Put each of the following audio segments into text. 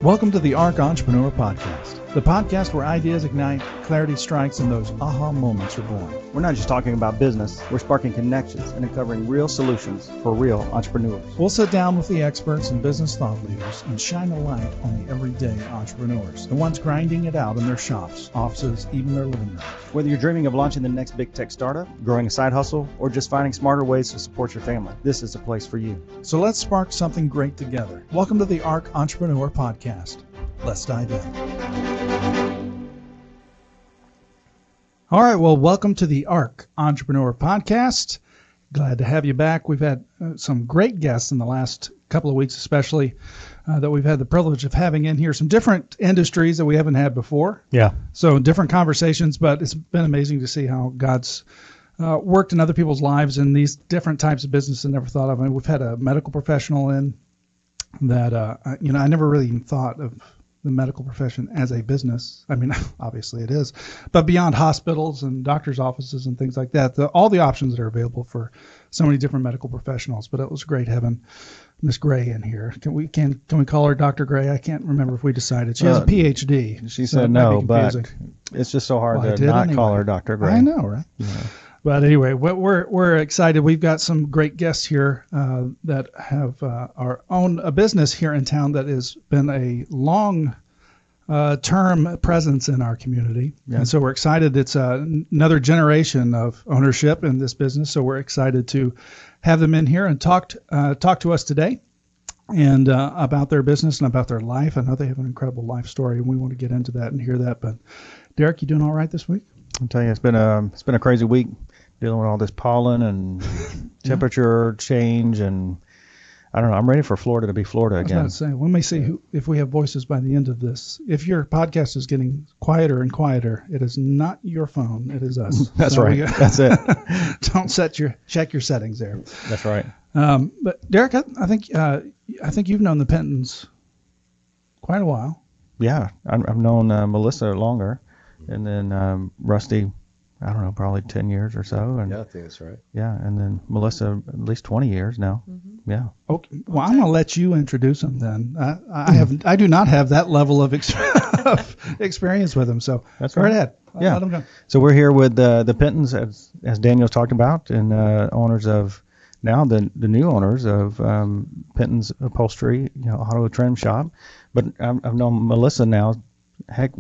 Welcome to the ARC Entrepreneur Podcast, the podcast where ideas ignite, clarity strikes, and those aha moments are born. We're not just talking about business, we're sparking connections and uncovering real solutions for real entrepreneurs. We'll sit down with the experts and business thought leaders and shine a light on the everyday entrepreneurs, the ones grinding it out in their shops, offices, even their living rooms. Whether you're dreaming of launching the next big tech startup, growing a side hustle, or just finding smarter ways to support your family, this is the place for you. So let's spark something great together. Welcome to the ARC Entrepreneur Podcast. Let's dive in. All right, well, welcome to the ARC Entrepreneur Podcast. Glad to have you back. We've had some great guests in the last couple of weeks, especially that we've had the privilege of having in here, some different industries that we haven't had before. Yeah. So different conversations, but it's been amazing to see how God's worked in other people's lives in these different types of business I never thought of. I mean, we've had a medical professional in that, I never really even thought of the medical profession as a business. I mean, obviously it is, but beyond hospitals and doctors' offices and things like that, all the options that are available for so many different medical professionals. But it was great having Miss Gray in here. Can we call her Dr. Gray? I can't remember if we decided. She has a PhD. She said no, but it's just so hard to not call her Dr. Gray. I know, right? Yeah. But anyway, we're excited. We've got some great guests here that have own business here in town that has been a long term presence in our community. Yeah. And so we're excited. It's another generation of ownership in this business. So we're excited to have them in here and talk to us today and about their business and about their life. I know they have an incredible life story, and we want to get into that and hear that. But Derek, you doing all right this week? I'll tell you, it's been a crazy week dealing with all this pollen and temperature change, and I don't know. I'm ready for Florida to be Florida again. I was about to say, we may see if we have voices by the end of this. If your podcast is getting quieter and quieter, it is not your phone. It is us. That's so right. That's it. Don't check your settings there. That's right. But Derek, I think you've known the Pentons quite a while. Yeah, I've known Melissa longer. And then Rusty, I don't know, probably 10 years or so. And yeah, I think that's right. Yeah, and then Melissa, at least 20 years now. Mm-hmm. Yeah. Okay. Well, I'm gonna let you introduce them then. I do not have that level of experience with them, so that's right. Right ahead. Yeah. Let them go. So we're here with the Pentons, as Daniel's talked about, and owners of now the new owners of Penton's Upholstery, auto trim shop. But I've known Melissa now. Heck,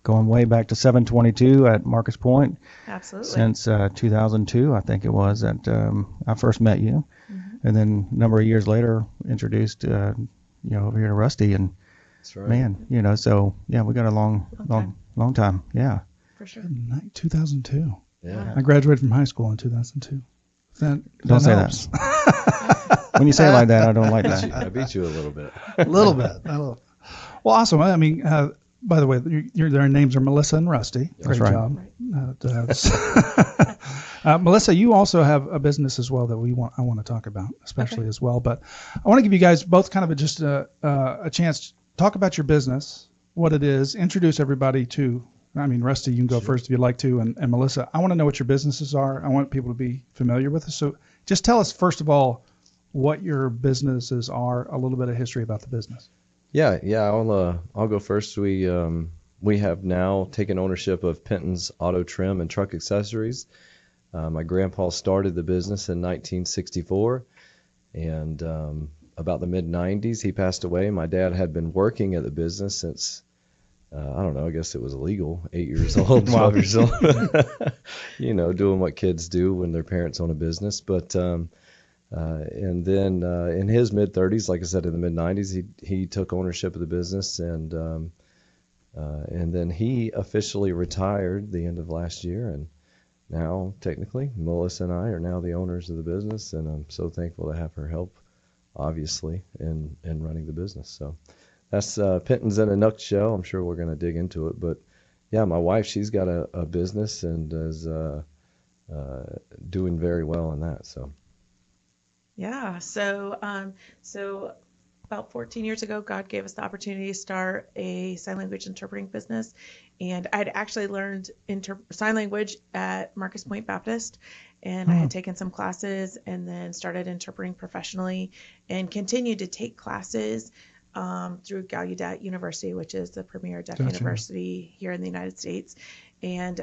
going way back to 722 at Marcus Point. Absolutely. Since 2002, I think it was, that I first met you. Mm-hmm. And then a number of years later, introduced, over here to Rusty. And that's right. Man, so, yeah, we got a long time. Yeah. For sure. 2002. Yeah. I graduated from high school in 2002. Don't say that. When you say it like that, I don't like that. I beat you a little bit. A little bit. Well, awesome. I mean, by the way, their names are Melissa and Rusty. That's Great right. job. Melissa, you also have a business as well that I want to talk about, especially as well. But I want to give you guys both kind of just a chance to talk about your business, what it is, introduce everybody to. I mean, Rusty, you can go first if you'd like to, and Melissa, I want to know what your businesses are. I want people to be familiar with it. So just tell us first of all what your businesses are, a little bit of history about the business. Yeah. I'll go first. We have now taken ownership of Penton's Auto Trim and Truck Accessories. My grandpa started the business in 1964, and about the mid-90s he passed away. My dad had been working at the business since I don't know, I guess it was illegal, 8 years old, 12 years old, doing what kids do when their parents own a business. But and then in his mid-30s, like I said, in the mid-90s, he took ownership of the business, and then he officially retired the end of last year. And now, technically, Melissa and I are now the owners of the business, and I'm so thankful to have her help, obviously, in running the business. So that's Pentons in a nutshell. I'm sure we're going to dig into it. But, yeah, my wife, she's got a business and is doing very well in that, so. Yeah. So about 14 years ago, God gave us the opportunity to start a sign language interpreting business. And I'd actually learned sign language at Marcus Point Baptist, and I had taken some classes and then started interpreting professionally and continued to take classes through Gallaudet University, which is the premier deaf Gotcha. university here in the United States. And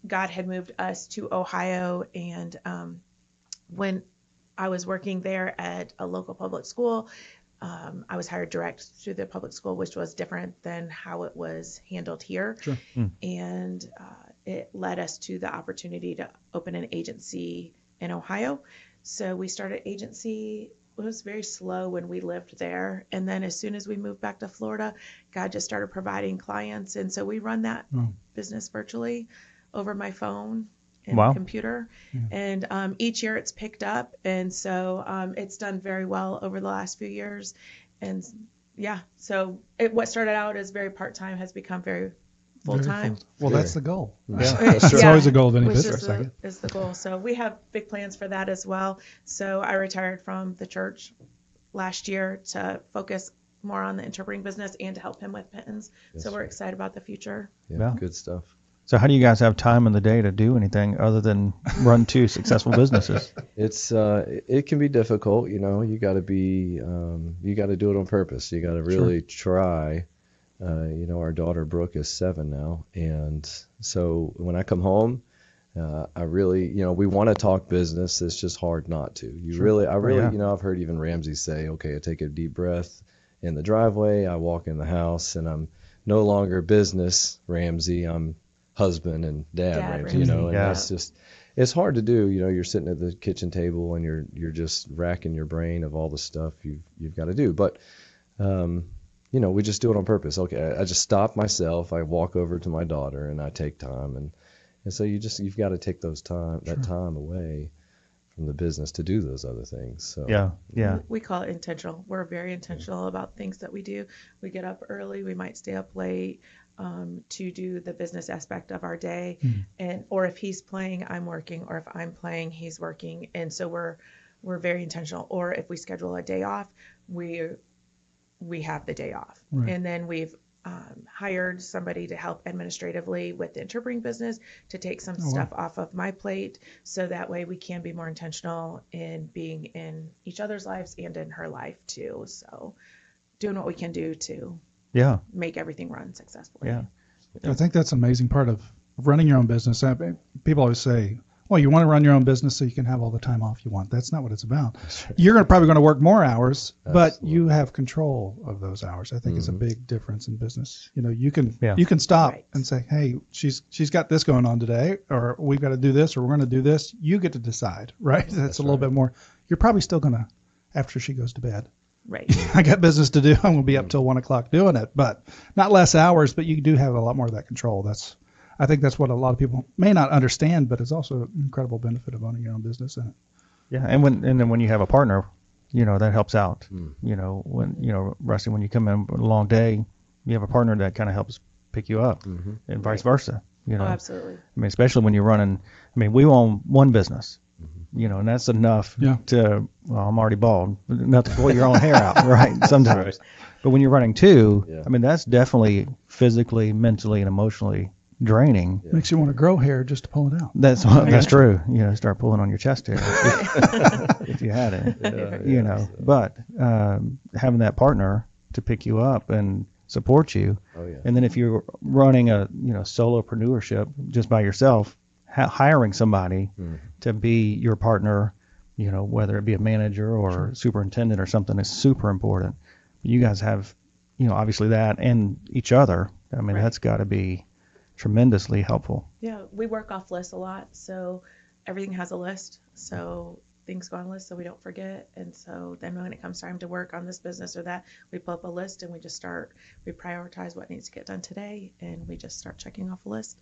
God had moved us to Ohio. And when I was working there at a local public school, I was hired direct through the public school, which was different than how it was handled here. Sure. And it led us to the opportunity to open an agency in Ohio. So we started agency. It was very slow when we lived there. And then as soon as we moved back to Florida, God just started providing clients. And so we run that business virtually over my phone and computer. And each year it's picked up. And so it's done very well over the last few years. And yeah, so what started out as very part-time has become very full-time. Well, that's the goal. It's always a goal of any which business. is the goal. So we have big plans for that as well. So I retired from the church last year to focus more on the interpreting business and to help him with Pentons. So we're excited about the future. Yeah, good stuff. So how do you guys have time in the day to do anything other than run 2 successful businesses? It's it can be difficult, you got to be you got to do it on purpose. You got to really try. Our daughter Brooke is 7 now, and so when I come home, I really, we want to talk business. It's just hard not to. I've heard even Ramsey say, okay, I take a deep breath in the driveway, I walk in the house, and I'm no longer business Ramsey, I'm husband and dad Ramsey, and that's just, it's hard to do. You're sitting at the kitchen table and you're just racking your brain of all the stuff you've got to do. But we just do it on purpose. Okay, I just stop myself. I walk over to my daughter and I take time, and so you've got to take that time away from the business to do those other things. So yeah. We call it intentional. We're very intentional about things that we do. We get up early. We might stay up late to do the business aspect of our day, or if he's playing, I'm working, or if I'm playing, he's working, and so we're very intentional. Or if we schedule a day off, we have the day off, and then we've hired somebody to help administratively with the interpreting business to take some stuff off of my plate, so that way we can be more intentional in being in each other's lives and in her life too. So doing what we can do to make everything run successfully. I think that's an amazing part of running your own business. People always say, well, you want to run your own business so you can have all the time off you want. That's not what it's about. You're probably going to work more hours, but you have control of those hours. I think it's a big difference in business. You can stop and say, hey, she's got this going on today, or we've got to do this, or we're going to do this. You get to decide, right? That's a little bit more. You're probably still going to, after she goes to bed. Right. I got business to do. I'm going to be up till 1 o'clock doing it, but not less hours, but you do have a lot more of that control. I think that's what a lot of people may not understand, but it's also an incredible benefit of owning your own business. Yeah, and then when you have a partner, that helps out. When Rusty, when you come in with a long day, you have a partner that kind of helps pick you up, and vice versa. Absolutely. I mean, especially when you're running. I mean, we own one business, and that's enough to. Well, I'm already bald, enough to pull your own hair out, right? Sometimes, but when you're running 2, I mean, that's definitely physically, mentally, and emotionally draining. Makes you want to grow hair just to pull it out. That's true. Start pulling on your chest hair if you had it. But having that partner to pick you up and support you, and then if you're running a solopreneurship just by yourself, hiring somebody to be your partner, whether it be a manager or superintendent or something, is super important. You guys have, obviously that and each other. I mean, that's got to be tremendously helpful. Yeah, we work off lists a lot, so everything has a list, so things go on lists so we don't forget. And so then when it comes time to work on this business or that, we pull up a list and we prioritize what needs to get done today, and we just start checking off a list,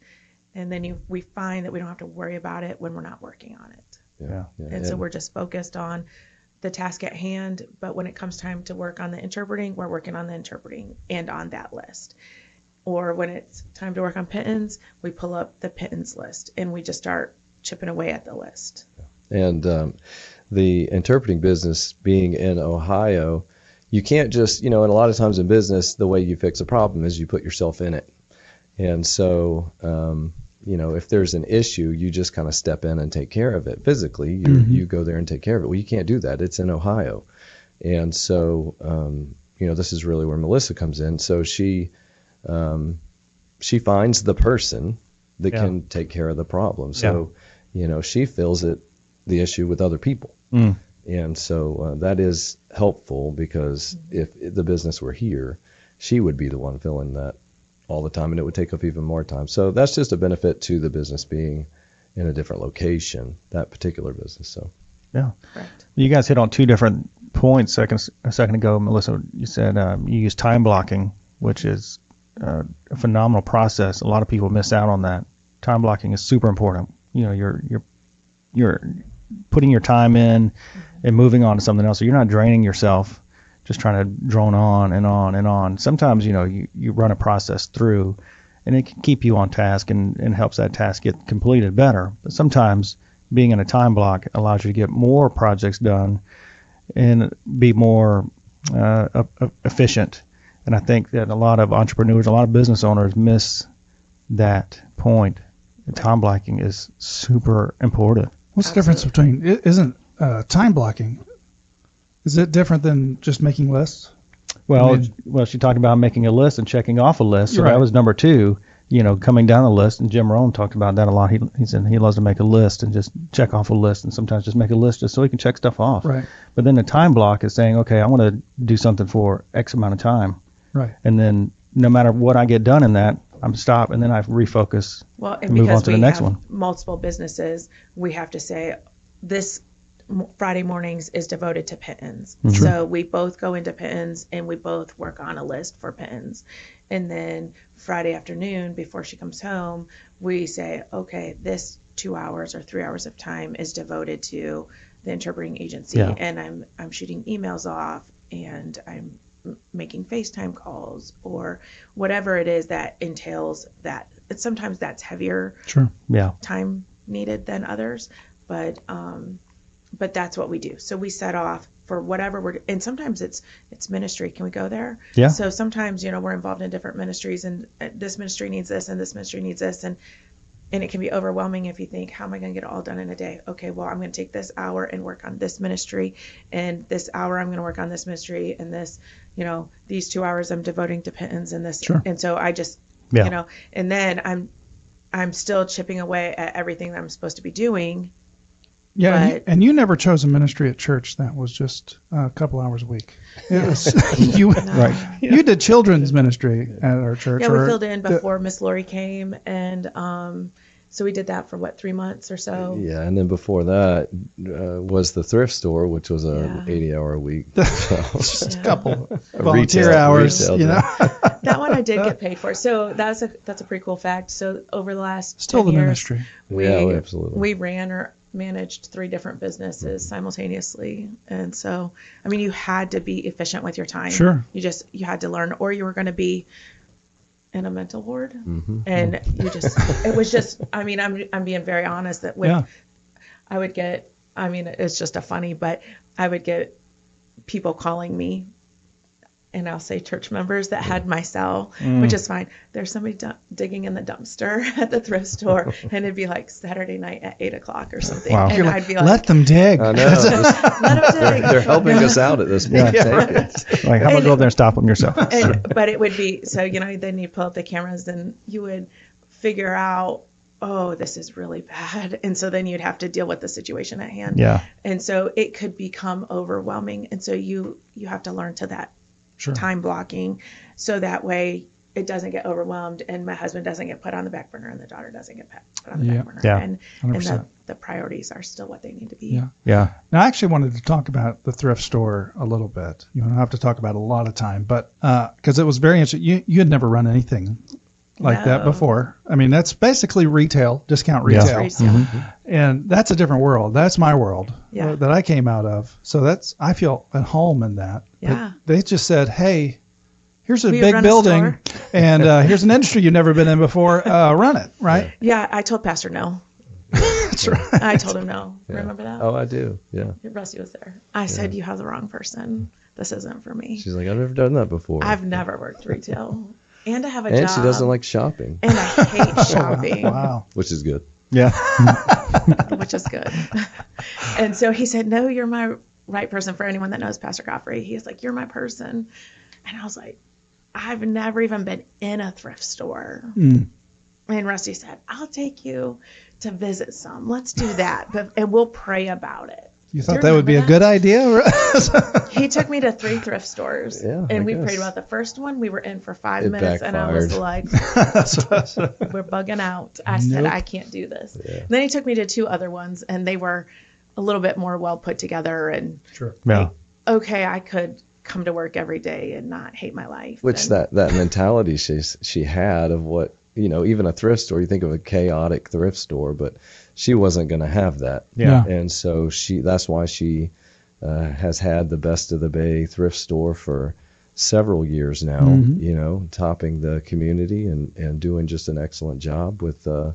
and then we find that we don't have to worry about it when we're not working on it. And so we're just focused on the task at hand, but when it comes time to work on the interpreting, we're working on the interpreting and on that list. Or when it's time to work on Pentons, we pull up the Pentons list and we just start chipping away at the list. And the interpreting business being in Ohio, you can't just, and a lot of times in business, the way you fix a problem is you put yourself in it. And so, if there's an issue, you just kind of step in and take care of it physically. You go there and take care of it. Well, you can't do that. It's in Ohio. And so, this is really where Melissa comes in. So she finds the person that can take care of the problem. So, she feels the issue with other people. And so that is helpful, because if the business were here, she would be the one feeling that all the time, and it would take up even more time. So that's just a benefit to the business being in a different location, that particular business. So Yeah. Correct. You guys hit on two different points a second ago, Melissa. You said you use time blocking, which is a phenomenal process. A lot of people miss out on that. Time blocking is super important. You're putting your time in and moving on to something else. So you're not draining yourself just trying to drone on and on and on. Sometimes, you run a process through and it can keep you on task and helps that task get completed better. But sometimes being in a time block allows you to get more projects done and be more efficient. And I think that a lot of entrepreneurs, a lot of business owners miss that point. Time blocking is super important. What's the difference between, isn't time blocking, is it different than just making lists? Well, she talked about making a list and checking off a list. So Right. that was number two, coming down the list. And Jim Rohn talked about that a lot. He said he loves to make a list and just check off a list, and sometimes just make a list just so he can check stuff off. Right. But then the time block is saying, okay, I want to do something for X amount of time. Right. And then no matter what I get done in that, I'm stopped, and then I refocus Well, and move on because to the we next have one. multiple businesses, we have to say this Friday mornings is devoted to Pentons. So we both go into Pentons and we both work on a list for Pentons. And then Friday afternoon, before she comes home, we say, okay, this 2 hours or 3 hours of time is devoted to the interpreting agency. Yeah. And I'm shooting emails off, and I'm making FaceTime calls, or whatever it is that entails that. Sometimes that's heavier Sure. Yeah. time needed than others, but that's what we do. So we set off for whatever and sometimes it's ministry. Can we go there? Yeah. So sometimes, we're involved in different ministries, and this ministry needs this and this ministry needs this, and it can be overwhelming if you think, how am I going to get it all done in a day? Okay, well, I'm going to take this hour and work on this ministry, and this hour I'm going to work on this ministry, and this, these 2 hours I'm devoting to Pentons, and this. Sure. And so I just, and then I'm still chipping away at everything that I'm supposed to be doing. Yeah, But- and you never chose a ministry at church that was just a couple hours a week. It was, you Right. you did children's ministry at our church. Yeah, we or- filled in before Miss Lori came, and so we did that for 3 months or so. yeah, and then before that was the thrift store, which was a Yeah. 80-hour a week. just a couple A volunteer retail- hours, retail That one I did get paid for, so that's a pretty cool fact. So over the last Still 10 the years, ministry. Yeah, absolutely. we ran or managed 3 different businesses simultaneously, and so you had to be efficient with your time. Sure. You had to learn, or you were going to be in a mental ward, and it was just. I'm being very honest that with Yeah. I would get. It's just a funny, but I would get people calling me, and I'll say church members that had my cell, which is fine. There's somebody digging in the dumpster at the thrift store, and it'd be like Saturday night at 8:00 or something. Wow. And You're I'd be like, let them dig. I know. let them dig. They're helping us out at this point. Take it. Like, how about go up there and stop them yourself? But it would be, so, then you pull up the cameras and you would figure out, oh, this is really bad. And so then you'd have to deal with the situation at hand. Yeah. And so it could become overwhelming. And so you have to learn to that Sure. time blocking, so that way it doesn't get overwhelmed, and my husband doesn't get put on the back burner, and the daughter doesn't get put on the Yeah. back burner. Yeah. And 100%. the priorities are still what they need to be. Yeah. Yeah. Now, I actually wanted to talk about the thrift store a little bit. You don't have to talk about it a lot of time, but because it was very interesting. You had never run anything like that No. before. That's basically retail, discount Yeah. retail. Retail. And that's a different world. That's my world Yeah. that I came out of. So I feel at home in that. But Yeah. they just said, hey, here's a We big run a building store. and here's an industry you've never been in before. Run it, right? Yeah, I told Pastor no. That's right. I told him no. Yeah. Remember that? Oh, I do. Yeah. Rusty was there. I said, you have the wrong person. This isn't for me. She's like, I've never done that before. I've never worked retail. And I have a and job. she doesn't like shopping, And I hate shopping, Wow. which is good. Yeah. which is good. And so he said, no, you're my right person. For anyone that knows Pastor Godfrey, he is like, you're my person. And I was like, I've never even been in a thrift store. Mm. And Rusty said, I'll take you to visit some. Let's do that. And we'll pray about it. You thought that would be a good idea? He took me to 3 thrift stores, Yeah, and I we guess. prayed about the first one. We were in for 5 It minutes, and I was backfired. like, we're bugging out. I said, Nope. I can't do this. Yeah. Then he took me to 2 other ones, and they were a little bit more well put together. And Sure. Yeah. okay, I could come to work every day and not hate my life. Which and, that mentality she had of what, even a thrift store, you think of a chaotic thrift store, but she wasn't going to have that. Yeah. And so that's why she has had the Best of the Bay thrift store for several years now, Mhm. topping the community and doing just an excellent job with the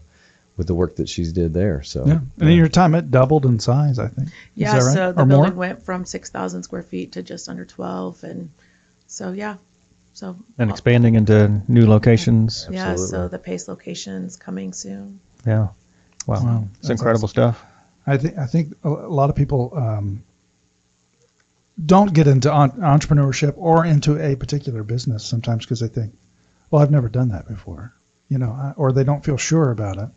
work that she's did there. So Yeah. And in your time, it doubled in size, I think. Is yeah, that right? so the Or building more? went from 6,000 square feet to just under 12. And so, yeah. So, And expanding into new locations. yeah, so Absolutely. the Pace location's coming soon. Yeah. Wow. Wow. It's That's incredible stuff. I think a lot of people don't get into entrepreneurship or into a particular business sometimes because they think, well, I've never done that before, or they don't feel sure about it.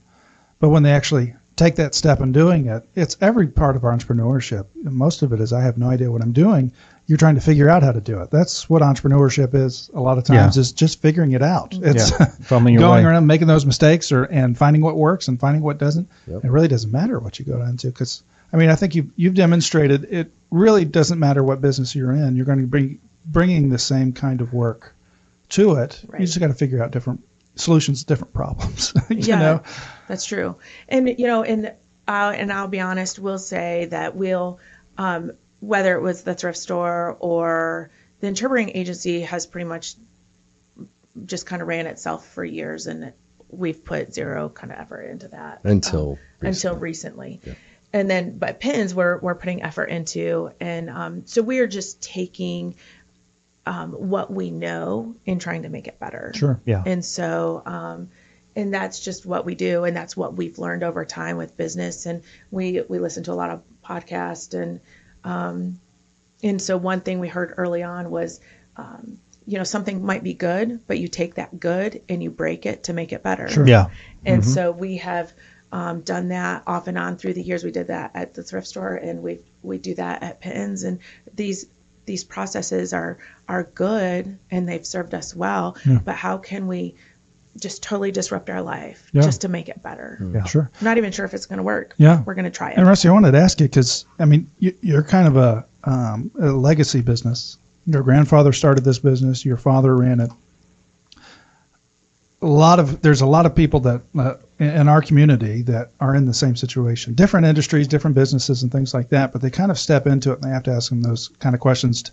But when they actually take that step in doing it, it's every part of our entrepreneurship. Most of it is I have no idea what I'm doing. You're trying to figure out how to do it. That's what entrepreneurship is a lot of times, Yeah. is just figuring it out. It's Fumbling your going way. around making those mistakes and finding what works and finding what doesn't. Yep. It really doesn't matter what you go into because, I think you've demonstrated it really doesn't matter what business you're in. You're going to be bringing the same kind of work to it. Right. You just got to figure out different solutions, different problems. Yeah, that's true. And I'll be honest, we'll say that we'll, whether it was the thrift store or the interpreting agency has pretty much just kind of ran itself for years, and we've put zero kind of effort into that until recently. Yeah. And then, but Pentons we're putting effort into, and so we are just taking what we know and trying to make it better. Sure. Yeah. And so, and that's just what we do. And that's what we've learned over time with business. And we listen to a lot of podcasts. And so one thing we heard early on was, something might be good, but you take that good and you break it to make it better. Sure. Yeah. And so we have done that off and on through the years. We did that at the thrift store, and we do that at Pentons. And these processes are good and they've served us well, but how can we just totally disrupt our life just to make it better? Yeah, sure. I'm not even sure if it's going to work. Yeah. We're going to try it. And Rusty, I wanted to ask you because you're kind of a legacy business. Your grandfather started this business. Your father ran it. There's a lot of people that in our community that are in the same situation, different industries, different businesses, and things like that. But they kind of step into it and they have to ask them those kind of questions.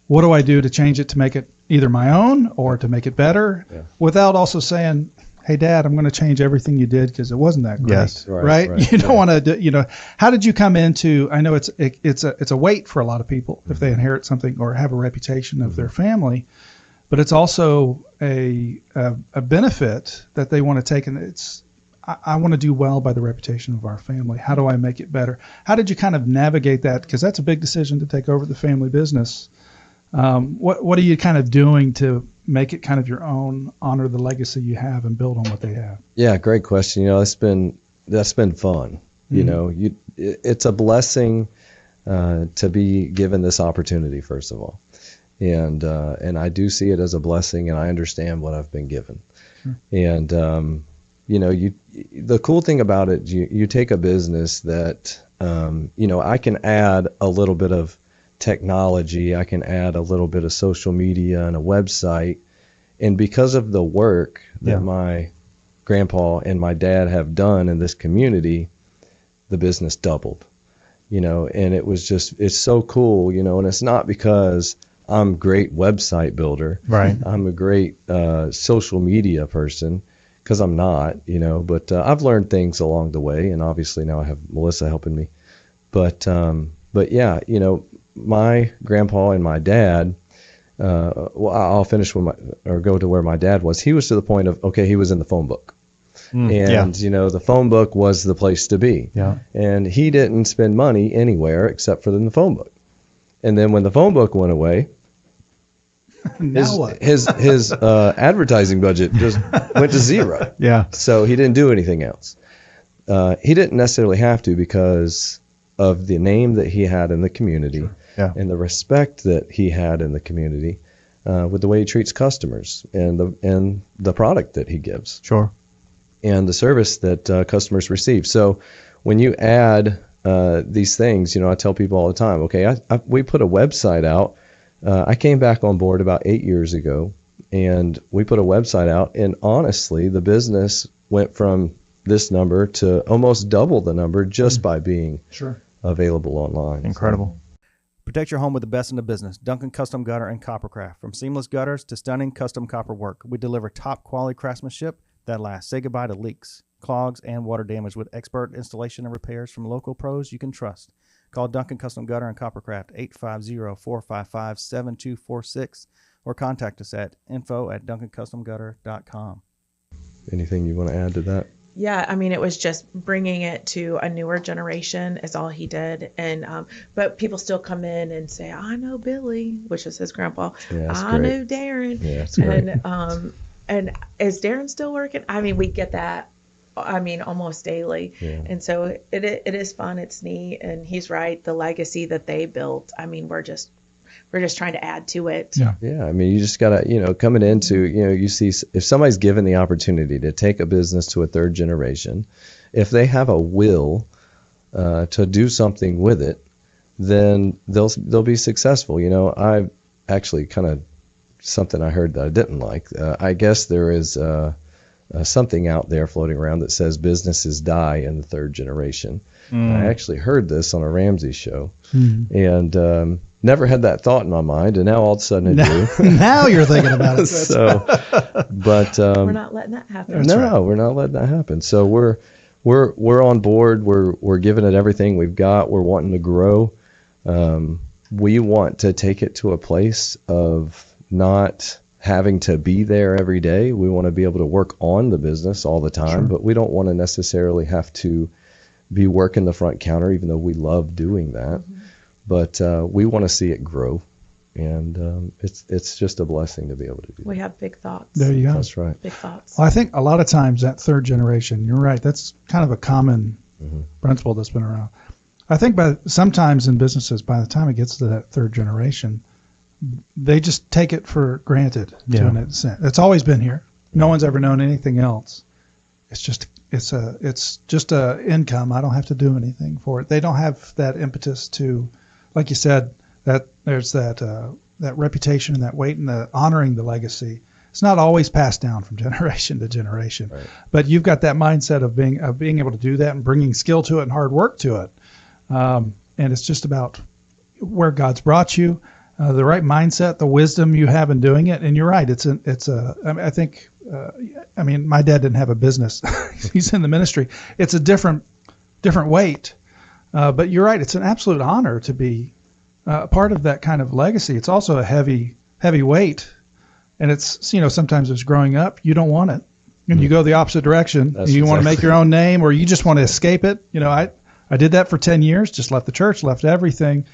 What do I do to change it to make it either my own or to make it better, without also saying, "Hey, Dad, I'm going to change everything you did because it wasn't that great." Yes. Right. You don't want to do. How did you come into? I know it's a weight for a lot of people if they inherit something or have a reputation of their family, but it's also a benefit that they want to take, and I want to do well by the reputation of our family. How do I make it better? How did you kind of navigate that? Because that's a big decision to take over the family business. What are you kind of doing to make it kind of your own, honor the legacy you have, and build on what they have? Yeah, great question. That's been fun. It's a blessing to be given this opportunity, first of all, and I do see it as a blessing, and I understand what I've been given. Sure. And the cool thing about it, you take a business that I can add a little bit of technology, I can add a little bit of social media and a website, and because of the work that my grandpa and my dad have done in this community, the business doubled, and it's so cool, and it's not because I'm a great website builder, Right. I'm a great social media person, because I'm not, but I've learned things along the way, and obviously now I have Melissa helping me, but yeah, my grandpa and my dad, I'll finish go to where my dad was. He was to the point of, he was in the phone book. And, the phone book was the place to be. Yeah. And he didn't spend money anywhere except for in the phone book. And then when the phone book went away, Now what? his advertising budget just went to zero. Yeah. So he didn't do anything else. He didn't necessarily have to because of the name that he had in the community Yeah. and the respect that he had in the community with the way he treats customers and the product that he gives Sure. and the service that customers receive. So when you add these things, I tell people all the time, okay, we put a website out. I came back on board about 8 years ago, and we put a website out, and honestly, the business went from this number to almost double the number just by being Sure. available online. Incredible. Protect your home with the best in the business. Duncan Custom Gutter and Coppercraft. From seamless gutters to stunning custom copper work, we deliver top quality craftsmanship that lasts. Say goodbye to leaks, clogs, and water damage with expert installation and repairs from local pros you can trust. Call Duncan Custom Gutter and Coppercraft 850-455-7246 or contact us at info@duncancustomgutter.com. Anything you want to add to that? Yeah, I mean, it was just bringing it to a newer generation is all he did. And but people still come in and say, I know Billy, which is his grandpa. Yeah, that's I great. know Darren. Yeah, that's great. And is Darren still working? I mean, we get that, I mean, almost daily. Yeah. And so it is fun. It's neat. And he's right. The legacy that they built, I mean, we're just trying to add to it. Yeah. Yeah, I mean, you just gotta, coming into, you see if somebody's given the opportunity to take a business to a third generation, if they have a will to do something with it, then they'll be successful. I actually kind of something I heard that I didn't like. I guess there is something out there floating around that says businesses die in the third generation. I actually heard this on a Ramsey show, and never had that thought in my mind, and now all of a sudden I do. Now you're thinking about it. So, but We're not letting that happen. we're not letting that happen. So we're on board. We're giving it everything we've got. We're wanting to grow. We want to take it to a place of not having to be there every day. We want to be able to work on the business all the time, but we don't want to necessarily have to be working the front counter, even though we love doing that. But we want to see it grow, and it's just a blessing to be able to do We that. have big thoughts. There you go. That's right. Big thoughts. Well, I think a lot of times that third generation, you're right, that's kind of a common principle that's been around. I think sometimes in businesses, by the time it gets to that third generation, they just take it for granted to an extent. It's always been here. No one's ever known anything else. It's just a income. I don't have to do anything for it. They don't have that impetus to, like you said, that there's that reputation and that weight and the honoring the legacy. It's not always passed down from generation to generation, Right. but you've got that mindset of being able to do that and bringing skill to it and hard work to it. And it's just about where God's brought you, the right mindset, the wisdom you have in doing it. And you're right. I think my dad didn't have a business. He's in the ministry. It's a different weight. But you're right. It's an absolute honor to be part of that kind of legacy. It's also a heavy weight. And it's, sometimes as growing up, you don't want it. And you go the opposite direction. That's You want to exactly- make your own name, or you just want to escape it. I did that for 10 years, just left the church, left everything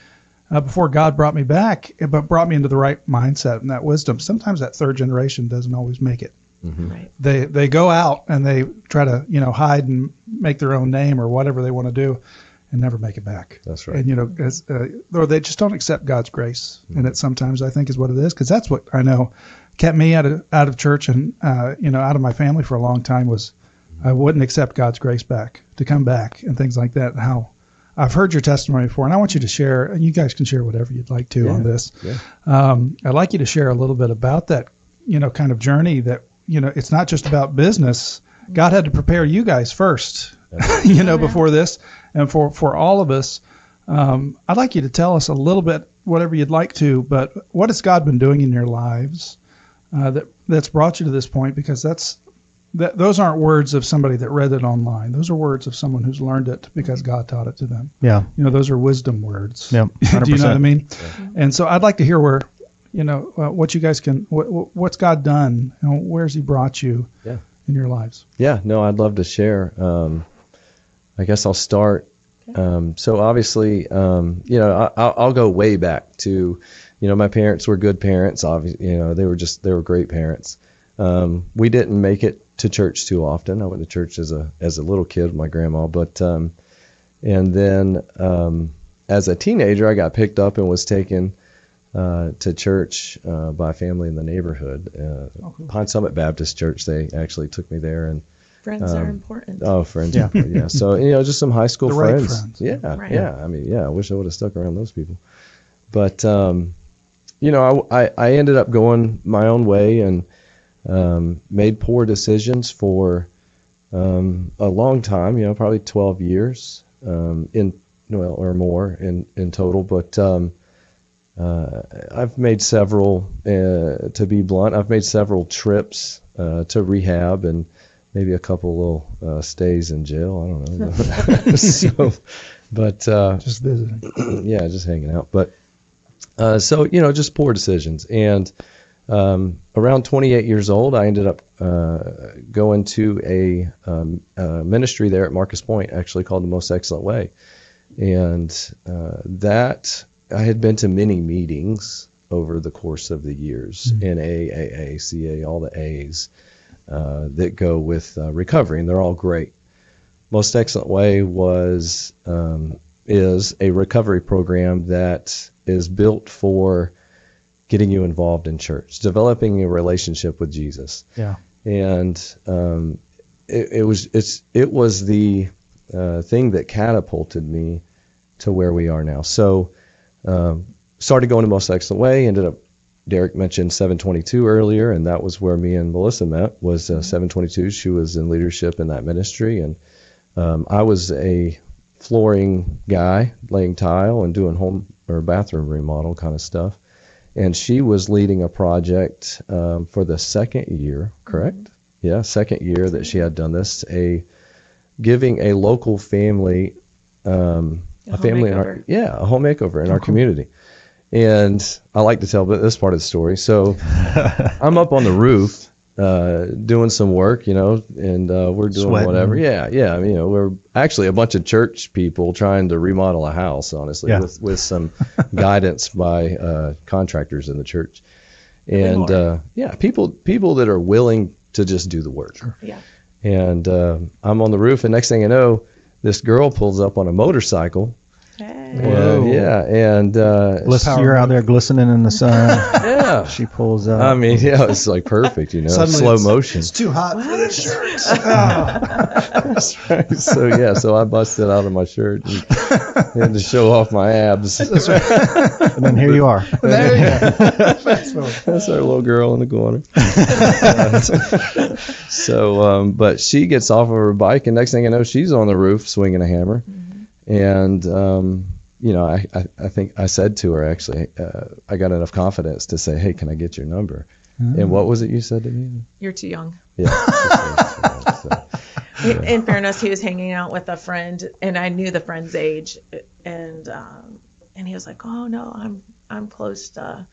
before God brought me back, but brought me into the right mindset and that wisdom. Sometimes that third generation doesn't always make it. Right. They go out and they try to, hide and make their own name or whatever they want to do and never make it back. That's right. And, or they just don't accept God's grace. And it sometimes I think is what it is, because that's what I know kept me out of church and, out of my family for a long time was I wouldn't accept God's grace to come back and things like that. And how I've heard your testimony before, and I want you to share, and you guys can share whatever you'd like to on this. Yeah. I'd like you to share a little bit about that, kind of journey that, it's not just about business. God had to prepare you guys first, before this. And for all of us, I'd like you to tell us a little bit, whatever you'd like to, but what has God been doing in your lives that's brought you to this point? Because those aren't words of somebody that read it online. Those are words of someone who's learned it because God taught it to them. Yeah. Those are wisdom words. Yep. 100%. Do you know what I mean? Yeah. And so I'd like to hear where, what you guys what's God done? Where's He brought you in your lives? Yeah, no, I'd love to share. I guess I'll start. So obviously, I'll go way back to my parents were good parents. Obviously, they were great parents. We didn't make it to church too often. I went to church as a little kid with my grandma, but and then as a teenager, I got picked up and was taken to church by a family in the neighborhood. Cool. Pine Summit Baptist Church. They actually took me there, and Friends are important. oh, friends, Yeah. yeah. So just some high school The right friends. friends. Yeah, Right. yeah. I mean, I wish I would have stuck around those people, but I ended up going my own way and made poor decisions for a long time. Probably 12 years or more in total, but. I've made several, to be blunt, I've made several trips to rehab and maybe a couple little stays in jail. I don't know. Just visiting. Yeah, just hanging out. But just poor decisions. And around 28 years old, I ended up going to a ministry there at Marcus Point, actually called The Most Excellent Way. And that I had been to many meetings over the course of the years, NA, AA, CA, all the A's that go with recovery, and they're all great. Most Excellent Way is a recovery program that is built for getting you involved in church, developing a relationship with Jesus. Yeah. And it was the thing that catapulted me to where we are now. So. Started going to Most Excellent Way, ended up, Derek mentioned 722 earlier, and that was where me and Melissa met, was 722. She was in leadership in that ministry, and I was a flooring guy, laying tile and doing home or bathroom remodel kind of stuff. And she was leading a project for the second year, correct? Yeah, second year that she had done this, giving a local family a family makeover. a home makeover in our community. And I like to tell this part of the story. So I'm up on the roof doing some work, and we're doing Sweating. whatever. Yeah. I mean, we're actually a bunch of church people trying to remodel a house, honestly, Yeah. with some guidance by contractors in the church. And people that are willing to just do the work. Sure. Yeah. And I'm on the roof, and next thing I know, this girl pulls up on a motorcycle. Hey. Whoa. And You're out there glistening in the sun. yeah. She pulls up. I mean, it's like perfect, Suddenly slow it's- motion. It's too hot for this shirt. That's right. So I busted out of my shirt and had to show off my abs. And then here you are. There you go. Fast forward. That's our little girl in the corner. But she gets off of her bike, and next thing I know, she's on the roof swinging a hammer. And, I think I said to her, actually, I got enough confidence to say, hey, can I get your number? And what was it you said to me? You're too young. Yeah. In fairness, he was hanging out with a friend, and I knew the friend's age, and he was like, "Oh no, I'm close to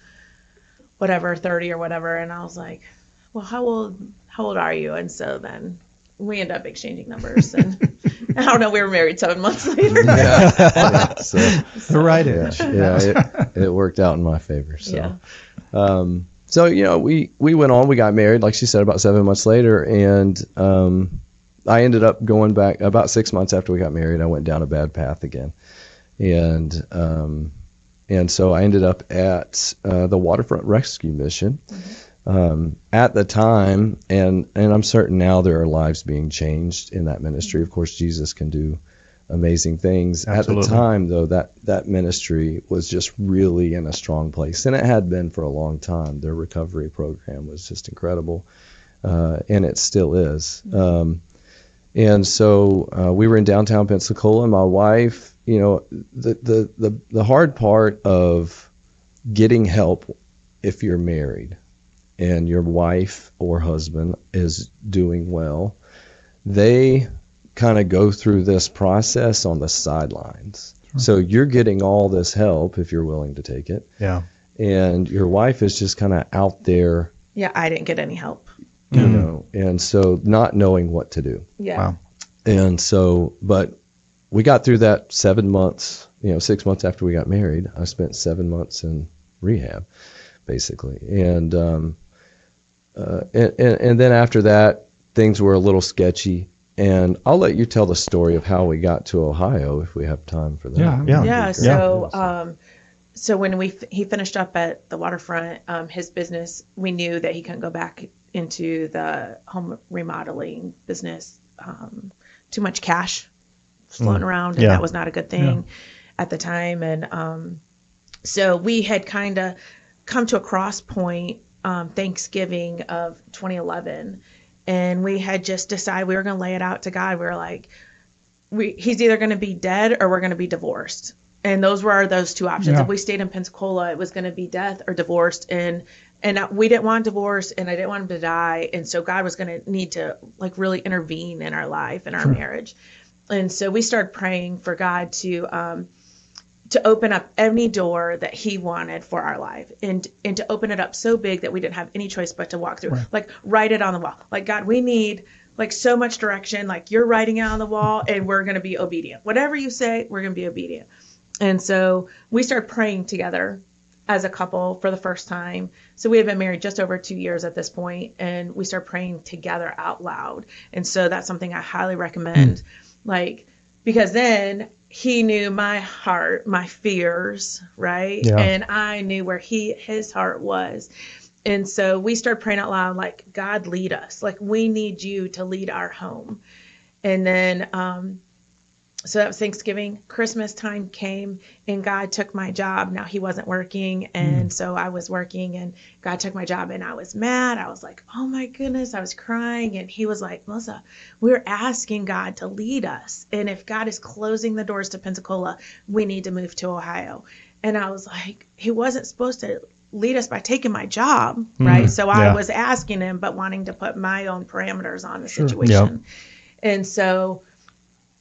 whatever 30 or whatever," and I was like, "Well, how old are you?" And so then we ended up exchanging numbers, and I don't know, we were married 7 months later. Yeah. So, The right age. it worked out in my favor. So. Yeah. So we went on. We got married, like she said, about 7 months later, and I ended up going back about 6 months after we got married. I went down a bad path again, and so I ended up at the Waterfront Rescue Mission. At the time, and I'm certain now there are lives being changed in that ministry. Of course, Jesus can do amazing things. Absolutely. At the time, though, that ministry was just really in a strong place, and it had been for a long time. Their recovery program was just incredible, and it still is. And so we were in downtown Pensacola. My wife, the hard part of getting help if you're married and your wife or husband is doing well, they kind of go through this process on the sidelines. Sure. So you're getting all this help if you're willing to take it. Yeah. And your wife is just kind of out there. Yeah, I didn't get any help. And so not knowing what to do. Yeah. Wow. And so, but we got through that 7 months, 6 months after we got married. I spent 7 months in rehab, basically. And then after that, things were a little sketchy. And I'll let you tell the story of how we got to Ohio if we have time for that. Yeah. So when he finished up at the waterfront, his business, we knew that he couldn't go back into the home remodeling business. Too much cash floating around, and that was not a good thing at the time. And so we had kind of come to a cross point Thanksgiving of 2011, and we had just decided we were going to lay it out to God. We were like, he's either going to be dead or we're going to be divorced. And those were those two options. Yeah. If we stayed in Pensacola, it was going to be death or divorced. And we didn't want divorce, and I didn't want him to die. And so God was going to need to like really intervene in our life and our marriage. And so we started praying for God to open up any door that he wanted for our life, and to open it up so big that we didn't have any choice but to walk through, like write it on the wall. Like, God, we need like so much direction. Like, you're writing it on the wall, and we're going to be obedient. Whatever you say, we're going to be obedient. And so we started praying together as a couple for the first time. So we had been married just over 2 years at this point, and we started praying together out loud. And so that's something I highly recommend, like, because then he knew my heart, my fears, right? Yeah. And I knew where his heart was. And so we started praying out loud, like, God, lead us. Like, we need you to lead our home. And then, so that was Thanksgiving. Christmas time came, and God took my job. Now he wasn't working, and so I was working, and God took my job, and I was mad. I was like, oh my goodness, I was crying. And he was like, Melissa, we're asking God to lead us. And if God is closing the doors to Pensacola, we need to move to Ohio. And I was like, he wasn't supposed to lead us by taking my job, right? So I was asking him, but wanting to put my own parameters on the situation. And so...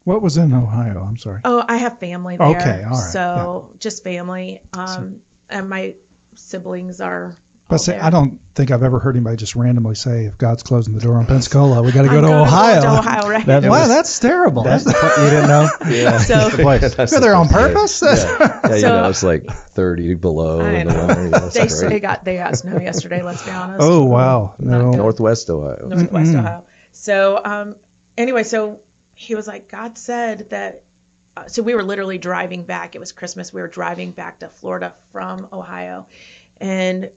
What was in Ohio? I'm sorry. Oh, I have family there. Okay, all right. So just family. And my siblings are all there. I don't think I've ever heard anybody just randomly say, if God's closing the door on Pensacola, we got to go to Ohio. Go to Ohio, right? Wow, that's terrible. You didn't know? Yeah. So, That's the place. You're there on purpose? Yeah, it's like 30 below in the winter. That's they great. got snow yesterday, let's be honest. Oh, wow. No. Northwest Ohio. Northwest Ohio. So anyway, so he was like, God said that, so we were literally driving back. It was Christmas. We were driving back to Florida from Ohio. And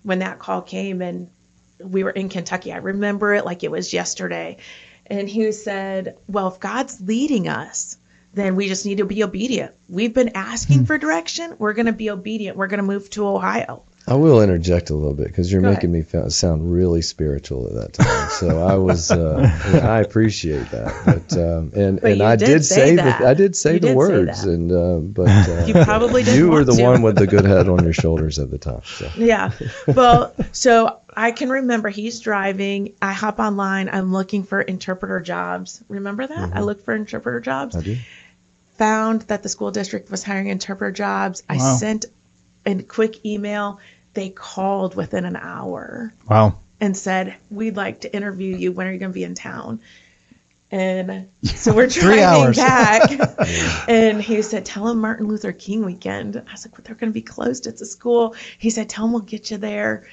when that call came, and we were in Kentucky, I remember it like it was yesterday. And he said, well, if God's leading us, then we just need to be obedient. We've been asking for direction. We're going to be obedient. We're going to move to Ohio. I will interject a little bit because you're making me sound really spiritual at that time. So I was, I appreciate that. But I did say the words, but you probably didn't. You were want the to. one with the good head on your shoulders at the time. So. Yeah. Well, so I can remember he's driving. I hop online. I'm looking for interpreter jobs. Remember that? I looked for interpreter jobs. I do. Found that the school district was hiring interpreter jobs. I sent a quick email. They called within an hour. Wow. And said, we'd like to interview you. When are you going to be in town? And so we're driving back. And he said, tell him Martin Luther King weekend. I was like, well, they're going to be closed. It's a school. He said, tell him we'll get you there.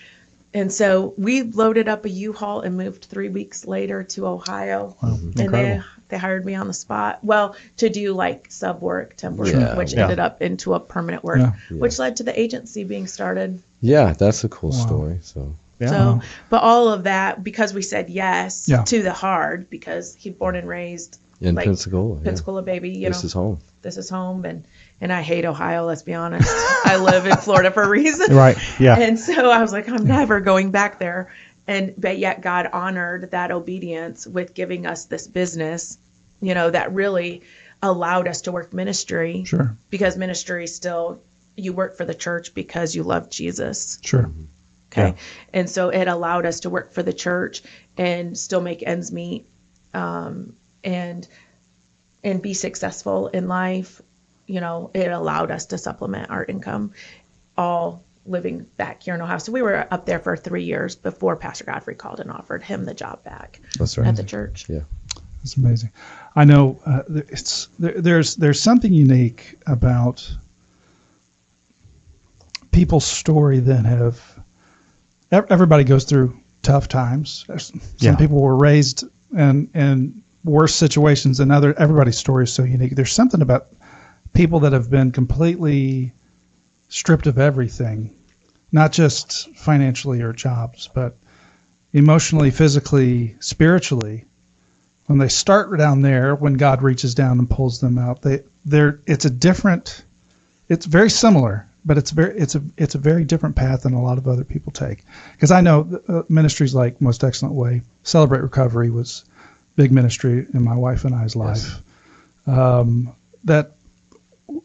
And so we loaded up a U-Haul and moved 3 weeks later to Ohio. Wow, and they hired me on the spot. Well, to do like sub work, temp work, which ended up into a permanent work, which led to the agency being started. Yeah, that's a cool story. So. Yeah. So, but all of that, because we said yes to the hard, because he's born and raised in like, Pensacola, baby. This is home. This is home, and I hate Ohio. Let's be honest. I live in Florida for a reason. Right. Yeah. And so I was like, I'm never going back there. But yet God honored that obedience with giving us this business, that really allowed us to work ministry. Sure. Because ministry still, you work for the church because you love Jesus. Sure. Okay. Yeah. And so it allowed us to work for the church and still make ends meet, and be successful in life. It allowed us to supplement our income, all living back here in Ohio. So we were up there for 3 years before Pastor Godfrey called and offered him the job back That's right. at the church. Yeah. It's amazing. I know there's something unique about people's story then everybody goes through tough times. Some people were raised in worse situations than other. Everybody's story is so unique. There's something about people that have been completely stripped of everything, not just financially or jobs, but emotionally, physically, spiritually. When they start down there, when God reaches down and pulls them out, it's very similar, but it's a very different path than a lot of other people take. Because I know ministries like Most Excellent Way, Celebrate Recovery was big ministry in my wife and I's life. That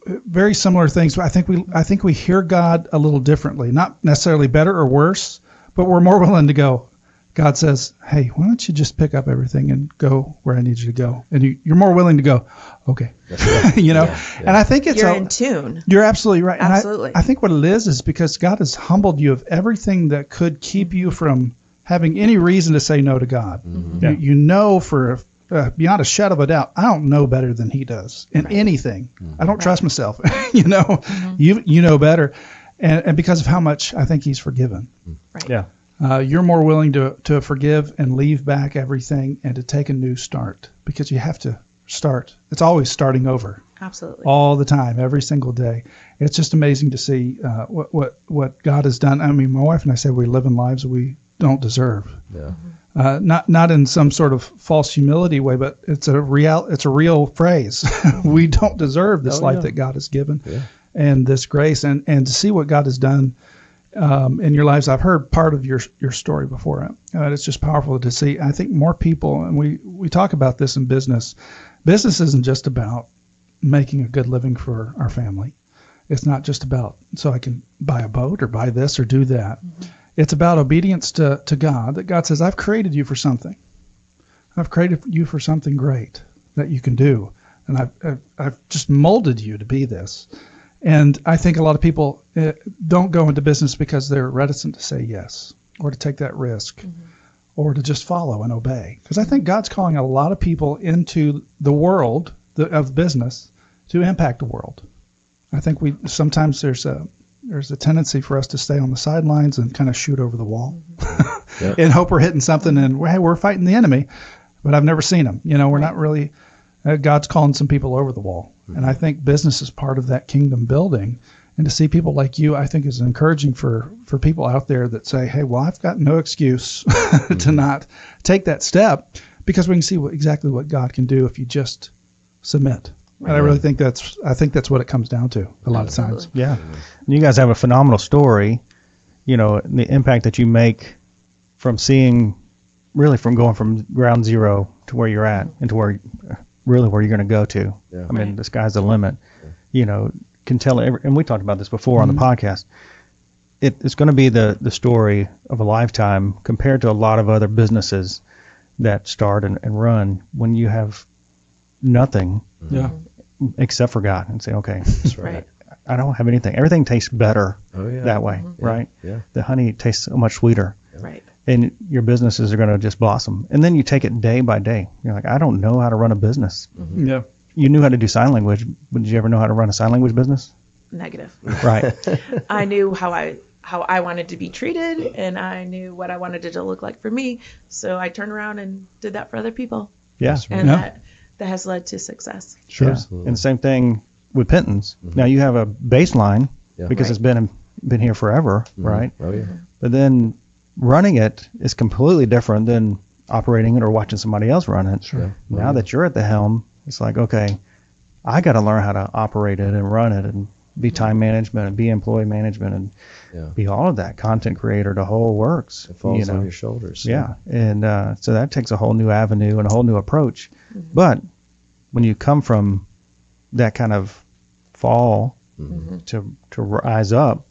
very similar things. I think we hear God a little differently, not necessarily better or worse, but we're more willing to go. God says, hey, why don't you just pick up everything and go where I need you to go? And you're more willing to go, okay. Right. And I think You're in tune. You're absolutely right. Absolutely. And I think what it is because God has humbled you of everything that could keep you from having any reason to say no to God. Mm-hmm. You know for beyond a shadow of a doubt, I don't know better than he does in anything. I don't trust myself. You know better. And because of how much I think he's forgiven. Right. Yeah. You're more willing to forgive and leave back everything and to take a new start because you have to start. It's always starting over. Absolutely. All the time, every single day. It's just amazing to see what God has done. I mean, my wife and I say we live in lives we don't deserve. Yeah. Not in some sort of false humility way, but it's a real phrase. We don't deserve this life that God has given and this grace and to see what God has done in your lives. I've heard part of your story before. It's just powerful to see. I think more people, and we talk about this in business. Business isn't just about making a good living for our family. It's not just about so I can buy a boat or buy this or do that. It's about obedience to God, that God says, I've created you for something. I've created you for something great that you can do. And I've just molded you to be this. And I think a lot of people don't go into business because they're reticent to say yes or to take that risk or to just follow and obey. Because I think God's calling a lot of people into the world of business to impact the world. I think sometimes there's a tendency for us to stay on the sidelines and kind of shoot over the wall and hope we're hitting something and hey, we're fighting the enemy, but I've never seen them. We're not really. God's calling some people over the wall. And I think business is part of that kingdom building. And to see people like you, I think is encouraging for people out there that say, hey, well, I've got no excuse to not take that step because we can see exactly what God can do if you just submit. And I really think that's what it comes down to a lot of times. Yeah. And you guys have a phenomenal story, the impact that you make from going from ground zero to where you're at and to where you're going to go to. Yeah. I mean, the sky's the limit. Yeah. Can tell and we talked about this before on the podcast. It's going to be the story of a lifetime compared to a lot of other businesses that start and run when you have nothing except for God and say, okay, that's right. I don't have anything. Everything tastes better that way, right? Yeah. The honey tastes so much sweeter. Right. And your businesses are going to just blossom. And then you take it day by day. You're like, I don't know how to run a business. Yeah. You knew how to do sign language, but did you ever know how to run a sign language business? Negative. Right. I knew how I wanted to be treated, and I knew what I wanted it to look like for me. So I turned around and did that for other people. Yeah. And that has led to success. Sure. Absolutely. And the same thing with Pentons. Now you have a baseline because it's been here forever, right? Oh yeah. But then running it is completely different than operating it or watching somebody else run it. Sure. Now that you're at the helm, it's like, okay, I got to learn how to operate it and run it and be time management and be employee management and be all of that, content creator, the whole works. It falls on your shoulders. Yeah. And so that takes a whole new avenue and a whole new approach. But when you come from that kind of fall to rise up,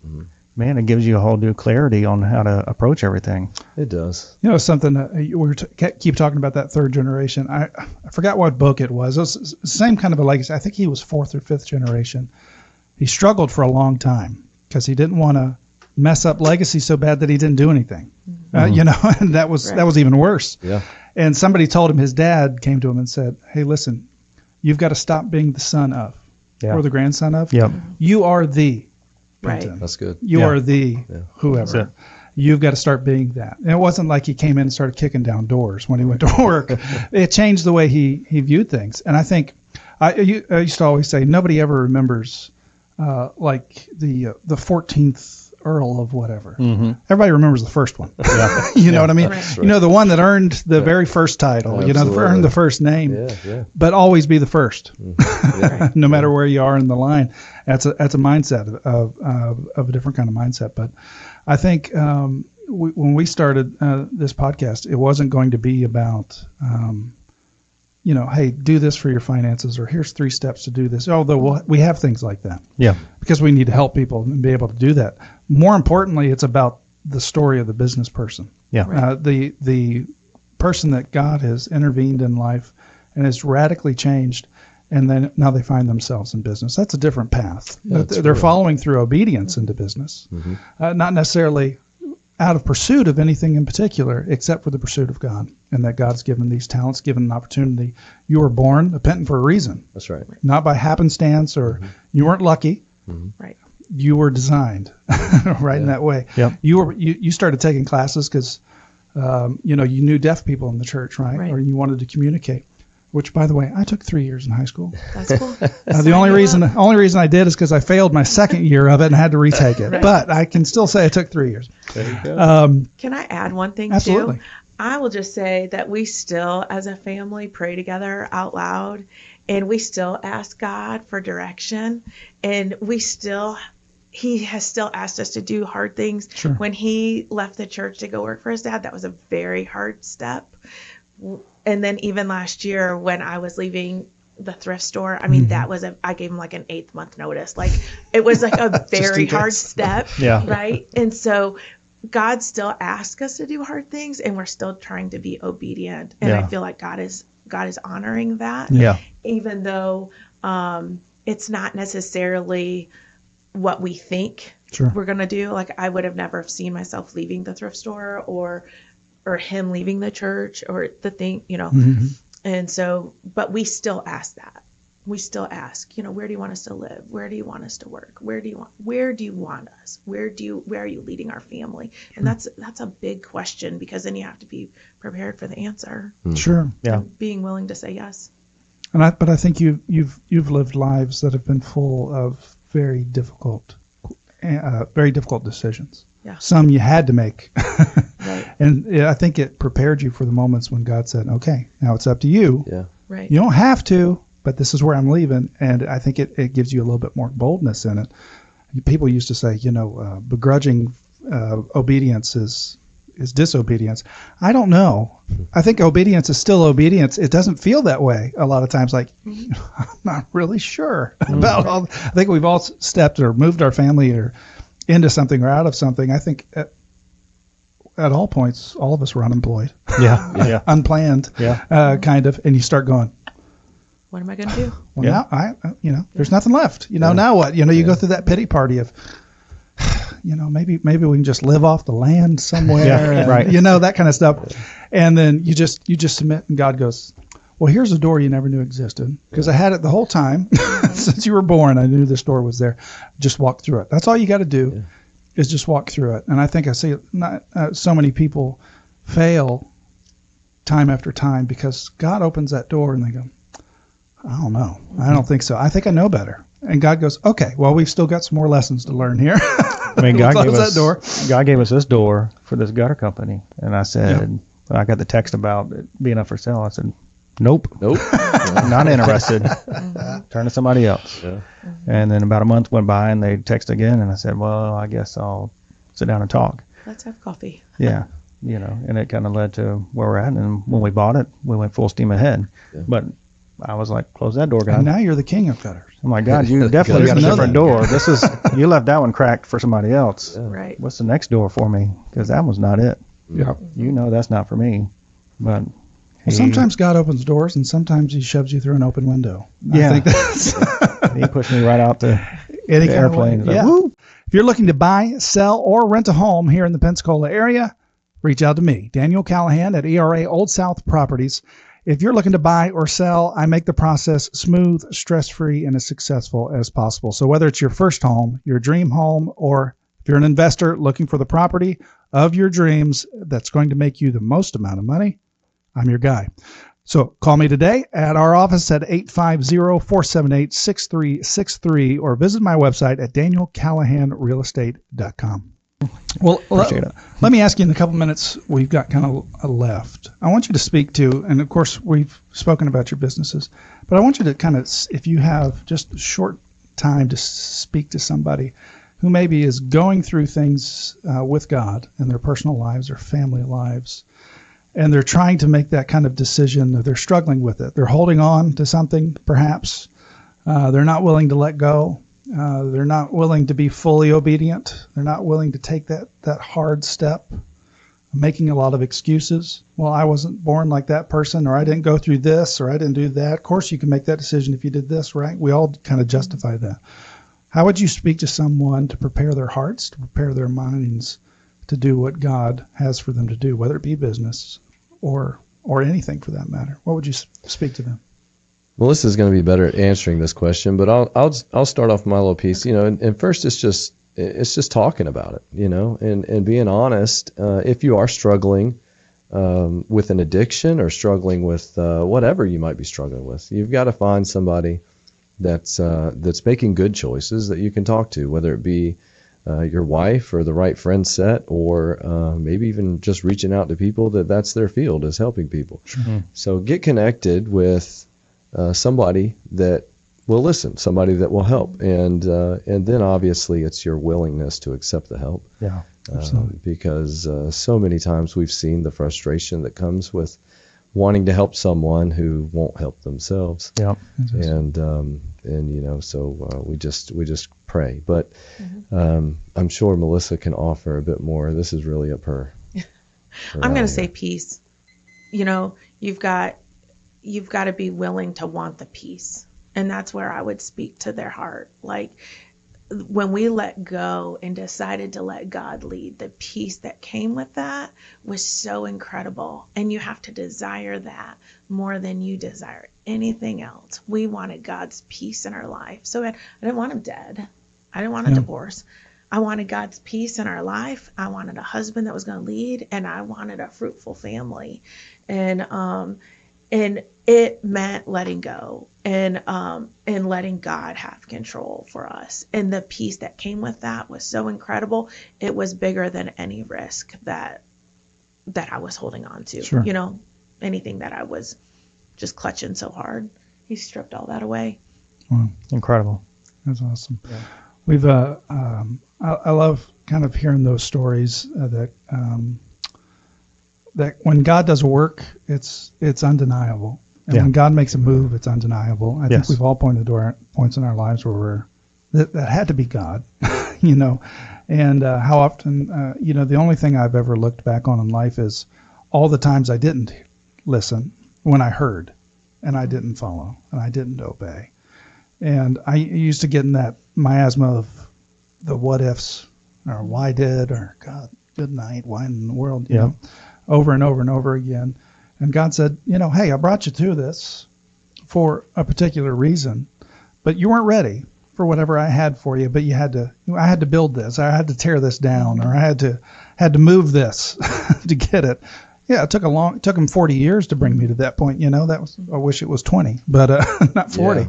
man, it gives you a whole new clarity on how to approach everything. It does. Something that we keep talking about that third generation. I forgot what book it was. It was the same kind of a legacy. I think he was fourth or fifth generation. He struggled for a long time because he didn't want to mess up legacy so bad that he didn't do anything. And that was even worse. Yeah. And somebody told him, his dad came to him and said, hey, listen, you've got to stop being the son of or the grandson of. Yep. You are the Penton. That's good. You Yeah. are the whoever. That's it. You've got to start being that. And it wasn't like he came in and started kicking down doors when he went to work. It changed the way he viewed things. And I think I used to always say nobody ever remembers like the 14th Earl of whatever. Mm-hmm. Everybody remembers the first one. Yeah. You know what I mean? Right. You know, the one that earned the very first title, Absolutely. earned the first name, Yeah. but always be the first, Yeah. no matter where you are in the line. That's a mindset of a different kind of mindset. But I think when we started this podcast, it wasn't going to be about, hey, do this for your finances, or here's 3 steps to do this. Although we have things like that. Yeah. Because we need to help people and be able to do that. More importantly, it's about the story of the business person. Yeah. The person that God has intervened in life and has radically changed, and then now they find themselves in business. That's a different path. They're following through obedience into business, not necessarily out of pursuit of anything in particular, except for the pursuit of God, and that God's given these talents, given an opportunity. You were born a Penton for a reason, That's right. not by happenstance, or you weren't lucky. Right. You were designed right in that way. Yep. You started taking classes because you knew deaf people in the church, right? Right. Or you wanted to communicate. Which, by the way, I took 3 years in high school. That's cool. The only reason I did is because I failed my second year of it and had to retake it. Right. But I can still say I took 3 years. There you go. Can I add one thing Absolutely. too? I will just say that we still, as a family, pray together out loud, and we still ask God for direction, and He has still asked us to do hard things. Sure. When he left the church to go work for his dad, that was a very hard step. And then even last year when I was leaving the thrift store, I mean, I gave him like an 8th month notice. Like, it was like a very hard step. Yeah. Right. And so God still asks us to do hard things, and we're still trying to be obedient. And Yeah. I feel like God is honoring that. Yeah. Even though it's not necessarily what we think Sure. we're going to do. Like, I would have never seen myself leaving the thrift store or him leaving the church or the thing, And so, but we still ask that. We still ask, where do you want us to live? Where do you want us to work? Where do you want us? Where are you leading our family? And that's a big question, because then you have to be prepared for the answer. Sure. Yeah. Being willing to say yes. But I think you've lived lives that have been full of very difficult decisions. Yeah. Some you had to make. Right. And I think it prepared you for the moments when God said, okay, now it's up to you. Yeah. Right. You don't have to, but this is where I'm leaving. And I think it gives you a little bit more boldness in it. People used to say, begrudging obedience is disobedience. I don't know. I think obedience is still obedience. It doesn't feel that way a lot of times. Like, I'm not really sure about all. I think we've all stepped or moved our family or into something or out of something. I think at all points, all of us were unemployed. Yeah. Yeah. Unplanned. Yeah. Kind of. And you start going, What am I going to do? well, Yeah. now there's nothing left. Now what? You go through that pity party of, maybe we can just live off the land somewhere. Yeah, and, right. That kind of stuff. And then you just submit, and God goes, well, here's a door you never knew existed, because I had it the whole time since you were born. I knew this door was there. Just walk through it. That's all you got to do is just walk through it. And I think I see so many people fail time after time because God opens that door and they go, I don't know. I don't think so. I think I know better. And God goes, okay, well, we've still got some more lessons to learn here. I mean, God gave us this door for this gutter company. And I said, I got the text about it being up for sale. I said, nope. Not interested. Turn to somebody else. Yeah. And then about a month went by and they text again. And I said, well, I guess I'll sit down and talk. Let's have coffee. Yeah. And it kind of led to where we're at. And when we bought it, we went full steam ahead. Yeah. But I was like, close that door, God. And now you're the king of gutters. Oh my God, you definitely got a different door. You left that one cracked for somebody else. Yeah. Right. What's the next door for me? Because that was not it. Yeah. That's not for me. But sometimes God opens doors and sometimes he shoves you through an open window. Yeah. I think that's he pushed me right out the any kind airplane. of way. Yeah. If you're looking to buy, sell, or rent a home here in the Pensacola area, reach out to me, Daniel Callahan at ERA Old South Properties. If you're looking to buy or sell, I make the process smooth, stress-free, and as successful as possible. So whether it's your first home, your dream home, or if you're an investor looking for the property of your dreams that's going to make you the most amount of money, I'm your guy. So call me today at our office at 850-478-6363 or visit my website at danielcallahanrealestate.com. Well, let me ask you in the couple minutes we've got kind of left. I want you to speak to, and of course we've spoken about your businesses, but I want you to kind of, if you have just a short time to speak to somebody who maybe is going through things with God in their personal lives or family lives, and they're trying to make that kind of decision, or they're struggling with it. They're holding on to something, perhaps. They're not willing to let go. They're not willing to be fully obedient. They're not willing to take that hard step, making a lot of excuses. Well, I wasn't born like that person, or I didn't go through this, or I didn't do that. Of course, you can make that decision if you did this, right? We all kind of justify that. How would you speak to someone to prepare their hearts, to prepare their minds to do what God has for them to do, whether it be business or anything for that matter? What would you speak to them? Melissa's going to be better at answering this question, but I'll start off my little piece. And first it's just talking about it, and being honest. If you are struggling with an addiction or struggling with whatever you might be struggling with, you've got to find somebody that's making good choices that you can talk to, whether it be your wife or the right friend set, or maybe even just reaching out to people that's their field, is helping people. Sure. So get connected with somebody that will listen, somebody that will help, and then obviously it's your willingness to accept the help. Yeah, because so many times we've seen the frustration that comes with wanting to help someone who won't help themselves. Yeah, and so we just pray. But I'm sure Melissa can offer a bit more. This is really up her. I'm going to say peace. You've got to be willing to want the peace. And that's where I would speak to their heart. Like, when we let go and decided to let God lead, the peace that came with that was so incredible. And you have to desire that more than you desire anything else. We wanted God's peace in our life. So I didn't want him dead. I didn't want a divorce. I wanted God's peace in our life. I wanted a husband that was going to lead, and I wanted a fruitful family. And it meant letting go and letting God have control for us. And the peace that came with that was so incredible. It was bigger than any risk that I was holding on to. Sure. Anything that I was just clutching so hard. He stripped all that away. Wow. incredible. That's awesome. Yeah. We've I love kind of hearing those stories that when God does a work, it's undeniable. And when God makes a move, it's undeniable. I think we've all pointed to our points in our lives where that had to be God, and how often, the only thing I've ever looked back on in life is all the times I didn't listen when I heard, and I didn't follow, and I didn't obey. And I used to get in that miasma of the what ifs, or why did, or God, good night, why in the world, you know, over and over and over again. And God said, hey, I brought you through this for a particular reason, but you weren't ready for whatever I had for you. But I had to build this, I had to tear this down, or I had to move this to get it. Yeah, it took him 40 years to bring me to that point. I wish it was 20, but not 40.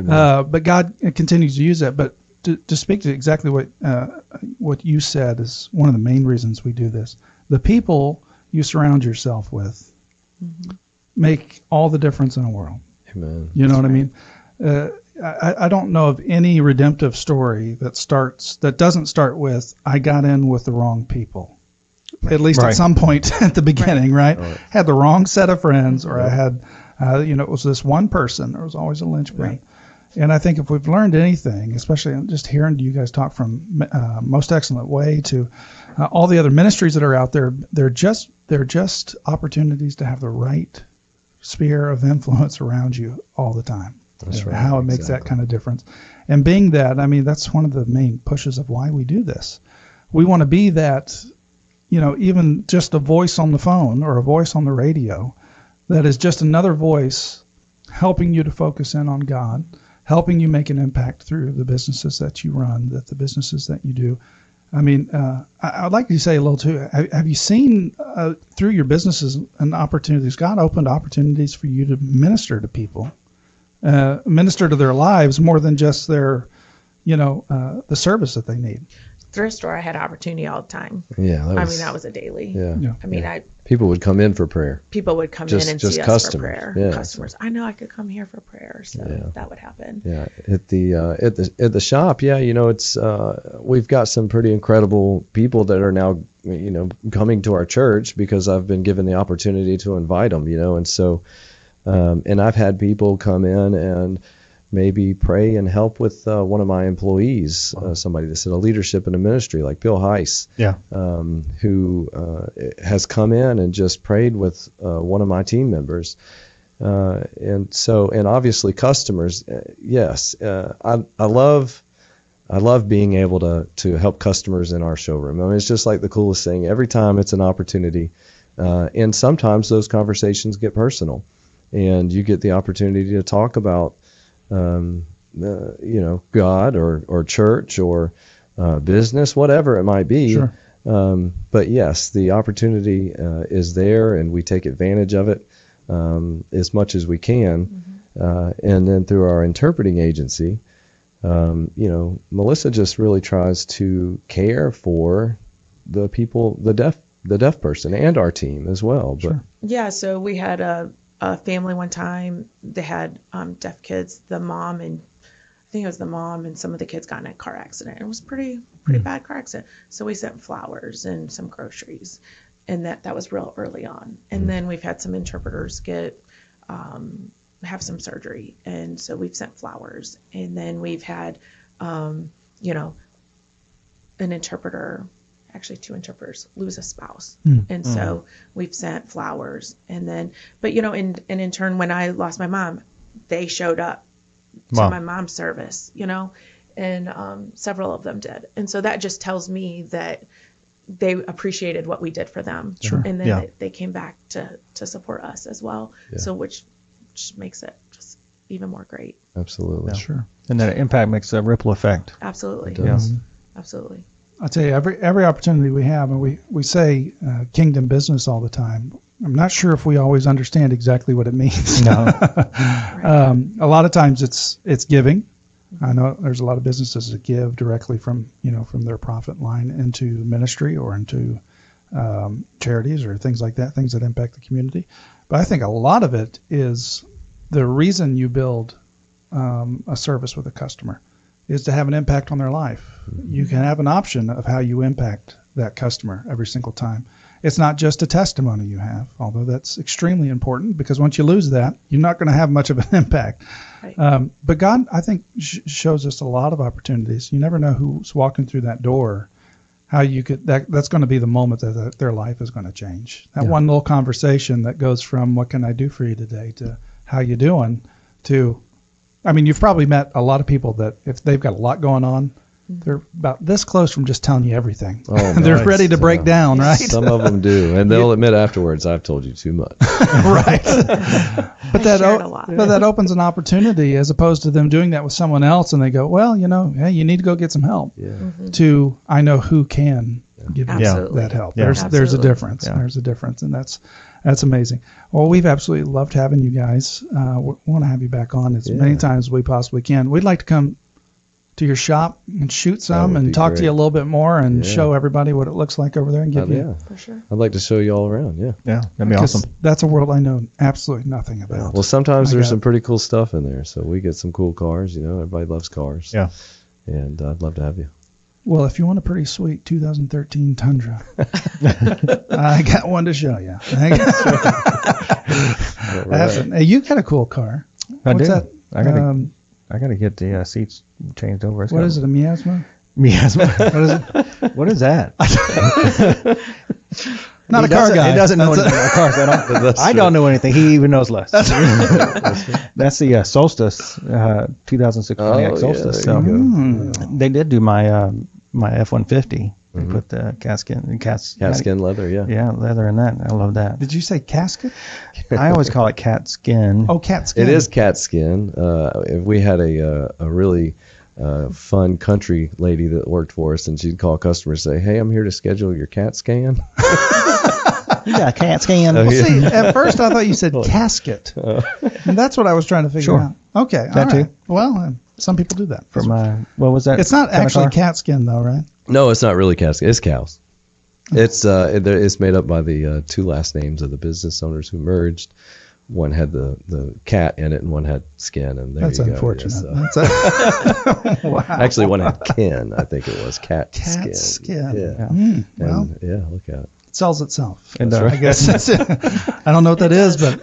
But God continues to use that. But to speak to exactly what you said is one of the main reasons we do this. The people you surround yourself with make all the difference in the world. Amen. You know what I mean? I don't know of any redemptive story that doesn't start with, I got in with the wrong people. At least at some point at the beginning, right? Had the wrong set of friends, or I had, it was this one person. There was always a linchpin. Right. And I think if we've learned anything, especially just hearing you guys talk from Most Excellent Way to all the other ministries that are out there, they're just opportunities to have the right sphere of influence around you all the time. That's right. How it makes that kind of difference. And being that, that's one of the main pushes of why we do this. We want to be that, even just a voice on the phone or a voice on the radio that is just another voice helping you to focus in on God, helping you make an impact through the businesses that you run, the businesses that you do. I mean, I'd like to say a little too. Have you seen through your businesses and opportunities, God opened opportunities for you to minister to people, minister to their lives more than just their, the service that they need? Thrift store, I had opportunity all the time. Yeah, that was a daily. Yeah. I mean, people would come in for prayer. People would come Just in and see us customers. for prayer. Yeah. Customers. I know I could come here for prayer, so that would happen. Yeah, at the shop, it's we've got some pretty incredible people that are now coming to our church because I've been given the opportunity to invite them, and so and I've had people come in and maybe pray and help with one of my employees, somebody that's in a leadership in a ministry like Bill Heiss, who has come in and just prayed with one of my team members. And obviously customers, yes, I love being able to help customers in our showroom. I mean, it's just like the coolest thing. Every time it's an opportunity, and sometimes those conversations get personal, and you get the opportunity to talk about God or church or business, whatever it might be. Sure. But yes, the opportunity is there, and we take advantage of it as much as we can. And then through our interpreting agency, Melissa just really tries to care for the people, the deaf person, and our team as well. But Sure. Yeah, so we had a family one time. They had deaf kids. The mom and I think it was the mom and some of the kids got in a car accident. It was pretty bad car accident. So we sent flowers and some groceries, and that was real early on. And then we've had some interpreters have some surgery, and so we've sent flowers. And then we've had an interpreter, actually 2 interpreters, lose a spouse. And so we've sent flowers. And then, but in turn, when I lost my mom, they showed up to my mom's service, and several of them did. And so that just tells me that they appreciated what we did for them. Sure. And then they came back to support us as well. Yeah. So which makes it just even more great. absolutely. Sure. And that impact makes a ripple effect. Absolutely. It does. Absolutely. I'll tell you, every opportunity we have, and we say kingdom business all the time. I'm not sure if we always understand exactly what it means. No. A lot of times it's giving. I know there's a lot of businesses that give directly from their profit line into ministry or into charities or things like that, things that impact the community. But I think a lot of it is the reason you build a service with a customer is to have an impact on their life. You can have an option of how you impact that customer every single time. It's not just a testimony you have, although that's extremely important, because once you lose that, you're not going to have much of an impact. Right. But God, I think, shows us a lot of opportunities. You never know who's walking through that door, how you could, that's going to be the moment that their life is going to change. That one little conversation that goes from what can I do for you today to how you doing to, I mean, you've probably met a lot of people that if they've got a lot going on, they're about this close from just telling you everything. Oh, They're nice. ready to break down, right? Some of them do, and they'll admit afterwards, I've told you too much. Right. But shared a lot. that opens an opportunity as opposed to them doing that with someone else and they go, well, hey, you need to go get some help. Yeah. To I know who can give you Absolutely. that help. Yeah. There's a Absolutely. difference. Yeah. There's a difference, and that's amazing. Well, we've absolutely loved having you guys. We want to have you back on as many times as we possibly can. We'd like to come to your shop and shoot some would and be talk to great. you a little bit more and Yeah. show everybody what it looks like over there and give you. Yeah. For sure. I'd like to show you all around. Yeah. Yeah, that'd be 'cause awesome. That's a world I know absolutely nothing about. Well, sometimes I there's got some it. pretty cool stuff in there. So we get some cool cars. Everybody loves cars. Yeah. And I'd love to have you. Well, if you want a pretty sweet 2013 Tundra, I got one to show you. Hey, you got a cool car. I What's do. that? I gotta get the seats changed over. What is it, a miasma? Miasma. What is it? What is that? Not He a car doesn't- guy. He doesn't know That's anything about cars. I don't know anything. He even knows less. That's the Solstice 2006 Pontiac Oh, yeah, Solstice. there So you go. Mm. they did do my my F-150 They put the cat skin leather, yeah. Yeah, leather in that. I love that. Did you say casket? I always call it cat skin. Oh, cat skin. It is cat skin. If we had a really fun country lady that worked for us, and she'd call customers and say, "Hey, I'm here to schedule your cat scan." You got a cat skin. Well, see, at first I thought you said casket. And that's what I was trying to figure out. Okay, all That right. too. Well, some people do that. For my, what was that? It's not actually Avatar? cat skin, though, right? No, it's not really cat skin. It's cows. It's made up by the two last names of the business owners who merged. One had the cat in it, and one had skin. And there That's you go. unfortunate. Yes, Wow. actually, one had Ken. I think it was cat skin. Skin. Yeah. Well, And, yeah, look at it. it sells itself. And, I guess that's it. I don't know what that is, but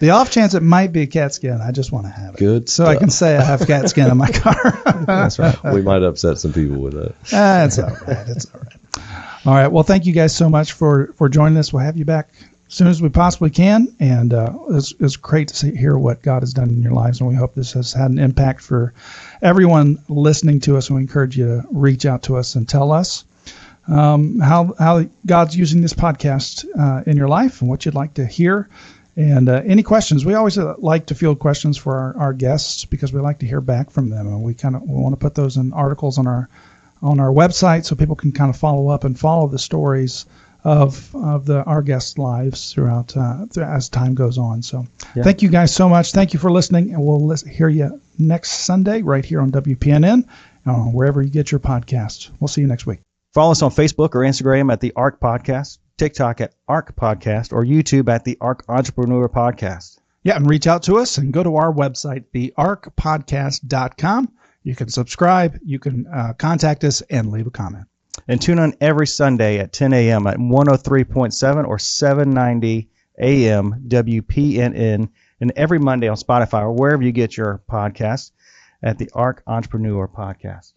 the off chance it might be cat skin, I just want to have it. Good So I can say I have cat skin in my car. That's right. We might upset some people with that. It's all right. It's all right. All right. Well, thank you guys so much for joining us. We'll have you back as soon as we possibly can. And it's great to hear what God has done in your lives. And we hope this has had an impact for everyone listening to us. And we encourage you to reach out to us and tell us how God's using this podcast in your life and what you'd like to hear. And any questions, we always like to field questions for our guests because we like to hear back from them. And we want to put those in articles on our website so people can kind of follow up and follow the stories of our guests' lives throughout as time goes on. So Thank you guys so much. Thank you for listening, and we'll hear you next Sunday right here on WPNN, wherever you get your podcasts. We'll see you next week. Follow us on Facebook or Instagram at the ARC Podcast, TikTok at ARC Podcast, or YouTube at the ARC Entrepreneur Podcast. Yeah, and reach out to us and go to our website, thearcpodcast.com. You can subscribe, you can contact us, and leave a comment. And tune in every Sunday at 10 a.m. at 103.7 or 790 a.m. WPNN, and every Monday on Spotify or wherever you get your podcasts at the ARC Entrepreneur Podcast.